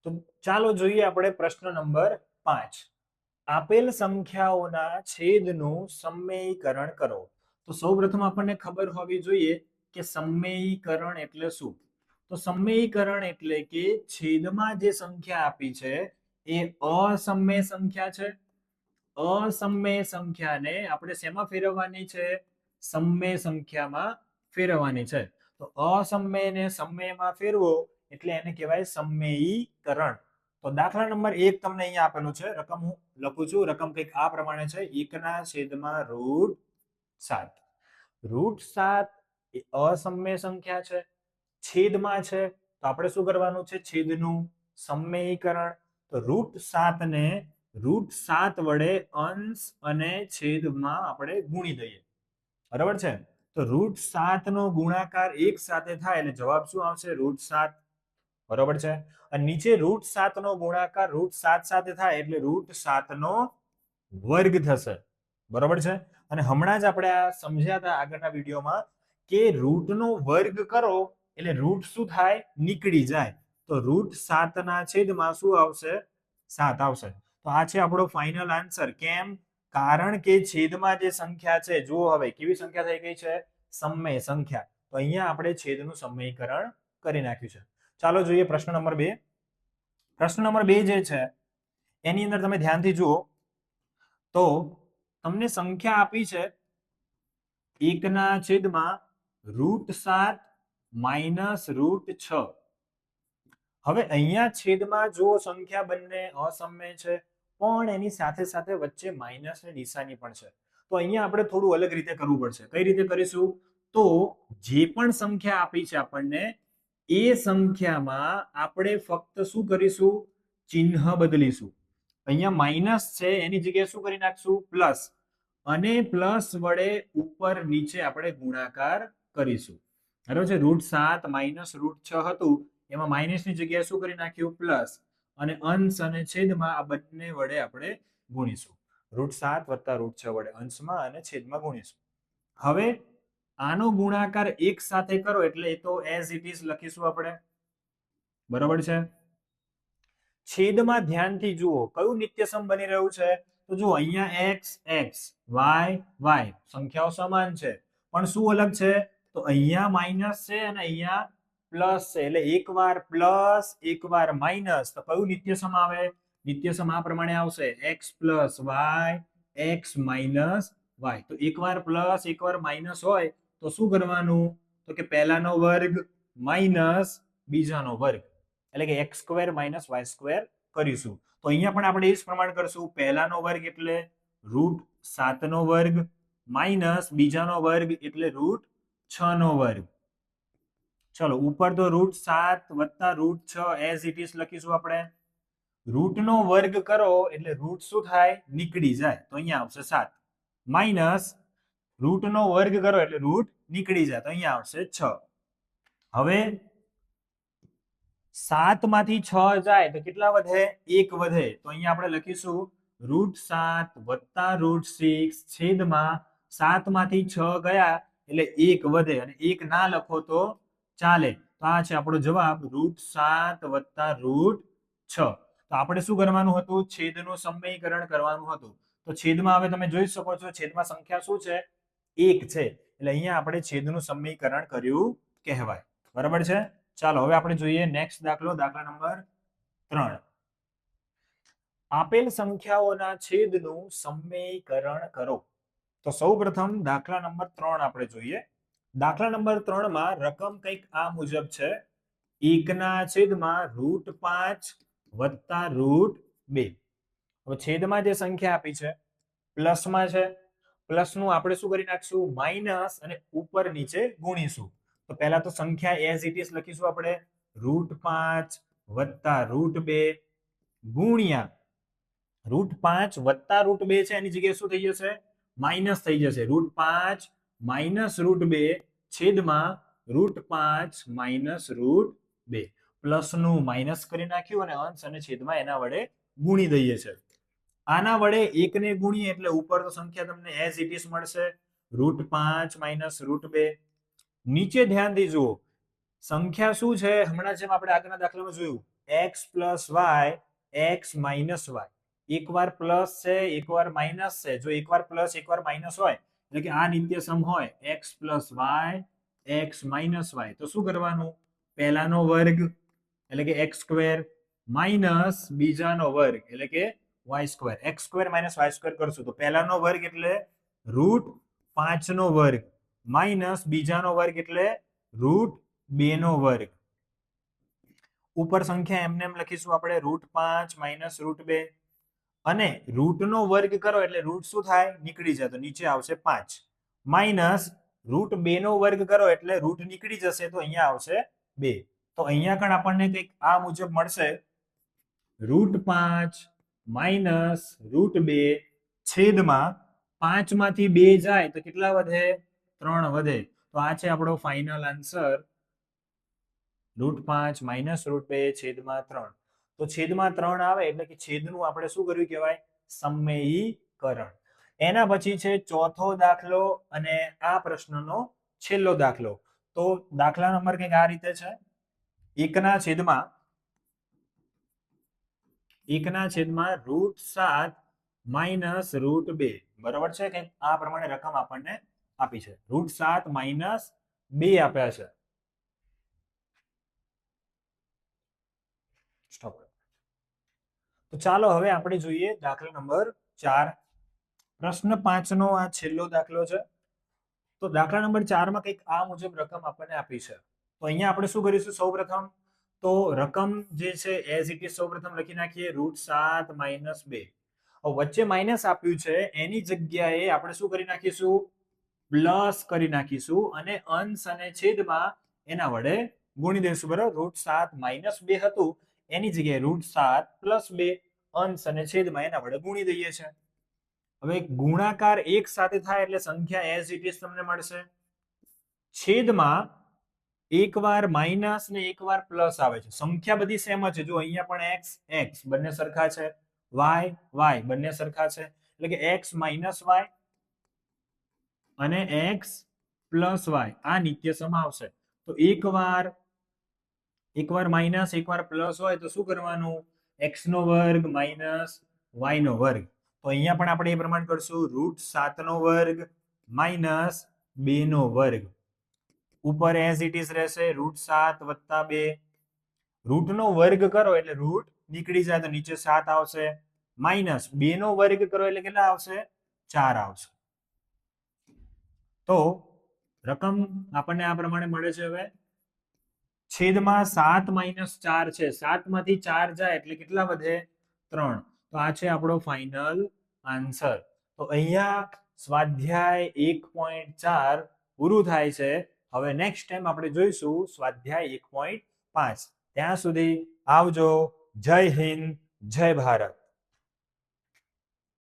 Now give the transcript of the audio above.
તો ચાલો જોઈએ આપણે પ્રશ્ન નંબર 5. આપેલ સંખ્યાઓના છેદનું સમમેયીકરણ કરો. તો સૌપ્રથમ આપણને ખબર હોવી જોઈએ કે સમમેયીકરણ એટલે શું. તો સમમેયીકરણ એટલે કે છેદમાં જે સંખ્યા આપી છે એ અસમમેય સંખ્યા છે. અસમમેય સંખ્યાને આપણે શેમાં ફેરવવાની છે? સમમેય સંખ્યામાં ફેરવવાની છે. તો અસમમેયને સમમેયમાં ફેરવો એટલે એને કહેવાય સમમેયીકરણ. તો દાખલા નંબર 1 તમને અહીંયા આપેલું છે. રકમ હું લખું છું. રકમ કંઈક આ પ્રમાણે છે. 1/√7. √7 એ અસમમેય સંખ્યા છે, છેદમાં છે. તો આપણે શું કરવાનું છે? છેદનું સમમેયીકરણ. તો √7 ને √7 વડે અંશ અને છેદમાં આપણે ગુણી દઈએ. બરાબર છે? તો √7 નો ગુણાકાર 1 સાથે થાય એટલે જવાબ શું આવશે? √7. બરાબર છે? અને નીચે √7 નો ગુણાકાર √7 સાથે થાય એટલે √7 નો વર્ગ થશે. બરાબર છે? અને હમણાં જ આપણે આ સમજ્યા હતા આગળના વિડીયોમાં કે રૂટ નો વર્ગ કરો એટલે રૂટ શું થાય? નીકળી જાય. તો √7 ના છેદમાં શું આવશે? 7 આવશે. તો આ છે આપણો ફાઇનલ આન્સર. કેમ? કારણ કે છેદમાં જે સંખ્યા છે, જુઓ હવે કેવી સંખ્યા થઈ ગઈ છે? સમમેય સંખ્યા. તો અહીંયા આપણે છેદનું સમમેયીકરણ કરી નાખ્યું છે. ચાલો જોઈએ પ્રશ્ન નંબર 2. પ્રશ્ન નંબર 2 જે છે એની અંદર તમે ધ્યાનથી જુઓ તો તમને સંખ્યા આપી છે 1/√7 -√6. હવે અહીંયા છેદમાં જો સંખ્યા બંને અસમમેય છે પણ એની સાથે સાથે વચ્ચે માઇનસની નિશાની પણ છે. તો અહીંયા આપણે થોડું અલગ રીતે કરવું પડશે. કઈ રીતે કરીશું? તો જે પણ સંખ્યા આપી છે આપણને એ સંખ્યામાં આપણે ફક્ત શું કરીશું? ચિહ્ન બદલીશું. અહીંયા માઇનસ છે એની જગ્યાએ શું કરી નાખશું? પ્લસ. અને પ્લસ વડે ઉપર નીચે આપણે ગુણાકાર કરીશું. બરાબર છે? √7 -√6 હતું એમાં માઇનસની જગ્યાએ શું કરી નાખ્યું? પ્લસ. અને અંશ અને છેદમાં આ બંને વડે આપણે ગુણીશું. √7 + √6 વડે અંશમાં અને છેદમાં ગુણીશું. હવે આનો ગુણાકાર એક સાથે કરો એટલે એ તો એઝ ઇટ ઇઝ લખીશું આપણે. બરાબર છે? છેદમાં ધ્યાનથી જુઓ કયું નિત્યસમ બની રહ્યું છે? તો જુઓ અહીંયા x x y y સંખ્યાઓ સમાન છે પણ શું અલગ છે? તો અહીંયા માઇનસ છે અને અહીંયા પ્લસ છે. એટલે એકવાર પ્લસ એકવાર માઇનસ. તો કયું નિત્યસમ આવે? નિત્યસમ આ પ્રમાણે આવશે: x + y x - y. તો એકવાર પ્લસ એકવાર માઇનસ હોય તો શું કરવાનું? તો કે પહેલાનો વર્ગ માઇનસ બીજાનો વર્ગ એટલે કે x² - y² કરીશું. તો અહીંયા પણ આપણે એ જ પ્રમાણ કરશું. પહેલાનો વર્ગ એટલે √7 નો વર્ગ માઇનસ બીજાનો વર્ગ એટલે √6 નો વર્ગ. ચલો ઉપર તો √7 + √6 એઝ ઇટ ઇઝ લખીશું આપણે. રૂટ નો વર્ગ કરો એટલે રૂટ શું થાય? નીકળી જાય. તો અહીંયા આવશે 7 માઇનસ રૂટ નો વર્ગ કરો એટલે રૂટ નીકળી જાય. તો અહીંયા આવશે 6. હવે 7 માંથી 6 જાય તો કેટલા વધે? 1 વધે. તો અહીંયા આપણે લખીશું √7 + √6 છેદમાં 7 માંથી 6 ગયા એટલે 1 વધે અને 1 ના લખો તો ચાલે. તો આ છે આપણો જવાબ √7 + √6. તો આપણે શું કરવાનું હતું? છેદનું સમમેયીકરણ કરવાનું હતું. તો છેદમાં હવે તમે જોઈ શકો છો છેદમાં સંખ્યા શું છે? 1 છે. એટલે અહીંયા આપણે છેદનું સમમેયીકરણ કર્યું કહેવાય. બરાબર છે? ચાલો હવે આપણે જોઈએ નેક્સ્ટ દાખલો. દાખલા નંબર 3. આપેલ સંખ્યાઓના છેદનું સમમેયીકરણ કરો. તો સૌપ્રથમ દાખલા નંબર 3 આપણે જોઈએ. દાખલા નંબર 3 માં રકમ કંઈક આ મુજબ છે: 1/√5 + √2. હવે છેદમાં જે સંખ્યા આપી છે પ્લસમાં છે. પ્લસનું આપણે શું કરી નાખશું? માઇનસ અને ઉપર નીચે ગુણીશું. તો પહેલા તો સંખ્યા એઝ ઇટ ઇઝ લખીશું આપણે. √5 + √2 ગુણ્યા √5 + √2 છે એની જગ્યાએ શું થઈ જશે? માઇનસ થઈ જશે. √5 - √2 છેદમાં √5 - √2. પ્લસનું માઇનસ કરી નાખ્યું અને અંશ અને છેદમાં એના વડે ગુણી દઈએ છે. આના વડે 1 ને ગુણીએ એટલે ઉપર તો સંખ્યા તમને એઝ ઇટ ઇઝ મળશે. √5 - √2. નીચે ધ્યાનથી જુઓ સંખ્યા શું છે? હમણાં જેમ આપણે આગળના દાખલામાં જોયું x plus y x minus y. એકવાર પ્લસ છે એકવાર માઇનસ છે. જો એકવાર પ્લસ એકવાર માઇનસ હોય એટલે કે આ નિત્ય સમ હોય x plus y x minus y, તો શું કરવાનું? પહેલાનો વર્ગ એટલે કે x સ્ક્વેર માઇનસ બીજાનો વર્ગ એટલે કે y square. x square minus y square કરશું તો પહેલાનો વર્ગ એટલે √5 નો વર્ગ માઇનસ બીજાનો વર્ગ એટલે √2 નો વર્ગ. ઉપર સંખ્યા એમને એમ લખીશું આપણે √5 માઇનસ √2 અને રૂટ નો વર્ગ કરો એટલે રૂટ શું થાય? નીકળી જાય, તો નીચે આવશે 5 માઇનસ √2 નો વર્ગ કરો એટલે રૂટ નીકળી જશે તો અહીંયા આવશે 2. તો અહીંયા પણ આપણને કંઈક આ મુજબ મળશે √5 માઇનસ √2 છેદમાં 5 માંથી 2 જાય તો કેટલા વધે? 3 વધે. તો આ છે આપણો ફાઇનલ આન્સર √5 માઇનસ √2 છેદમાં 3. તો છેદમાં 3 આવે એટલે કે છેદનું આપણે શું કર્યું કહેવાય? સમમેયીકરણ. એના પછી છે ચોથો દાખલો અને આ પ્રશ્નનો છેલ્લો દાખલો. તો દાખલા નંબર કંઈક આ રીતે છે. 1/7 √7 માઇનસ √2 બરાબર છે. કંઈક આ પ્રમાણે રકમ આપણને આપી છે. √7 માઇનસ 2 આપ્યા છે. સ્ટોપ. તો ચાલો હવે આપણે જોઈએ દાખલા નંબર 4. પ્રશ્ન 5 નો આ છેલ્લો દાખલો છે. તો દાખલા નંબર 4 માં કંઈક આ મુજબ રકમ આપણને આપી છે. તો અહીંયા આપણે શું કરીશું? સૌપ્રથમ તો રકમ જે છે એઝ ઇટ ઇઝ સૌપ્રથમ લખી નાખીએ √7 માઇનસ 2. વચ્ચે માઇનસ આપ્યું છે એની જગ્યાએ આપણે શું કરી નાખીશું? પ્લસ કરી નાખીશું અને અંશ અને છેદમાં એના વડે ગુણી દઈશું. બરાબર? √7 માઇનસ 2 હતું એની જગ્યાએ √7 પ્લસ 2 અંશ અને છેદમાં એના વડે ગુણી દઈએ છે. હવે ગુણાકાર એક સાથે થાય એટલે સંખ્યા એઝ ઇટ ઇઝ તમને મળશે. છેદમાં એકવાર માઇનસ ને એકવાર પ્લસ આવે છે. સંખ્યા બધી સેમ જ છે. જો અહીંયા પણ x બંને સરખા છે, y બંને સરખા છે એટલે કે x માઇનસ y અને x પ્લસ y આ નિત્ય સમ આવશે. તો એકવાર માઇનસ એકવાર પ્લસ હોય તો શું કરવાનું? x નો વર્ગ માઇનસ y નો વર્ગ. તો અહીંયા પણ આપણે એ પ્રમાણે કરશું √7 નો વર્ગ માઇનસ 2 નો વર્ગ. ઉપર એઝ ઇટ ઇઝ રહેશે √7 વત્તા 2. રૂટ નો વર્ગ કરો એટલે રૂટ નીકળી જાય તો નીચે 7 આવશે માઇનસ 2 નો વર્ગ કરો એટલે કેટલા આવશે? 4 આવશે. તો રકમ આપણને આ પ્રમાણે મળે છે. હવે છેદમાં 7 માઇનસ 4 છે. 7 માંથી 4 જાય એટલે કેટલા વધે? 3. તો આ છે આપણો ફાઇનલ આન્સર. તો અહીંયા સ્વાધ્યાય 1.4 પૂરું થાય છે. હવે નેક્સ્ટ ટાઈમ આપણે જોઈશું સ્વાધ્યાય 1.5. ત્યાં સુધી આવજો. જય હિન્દ, જય ભારત.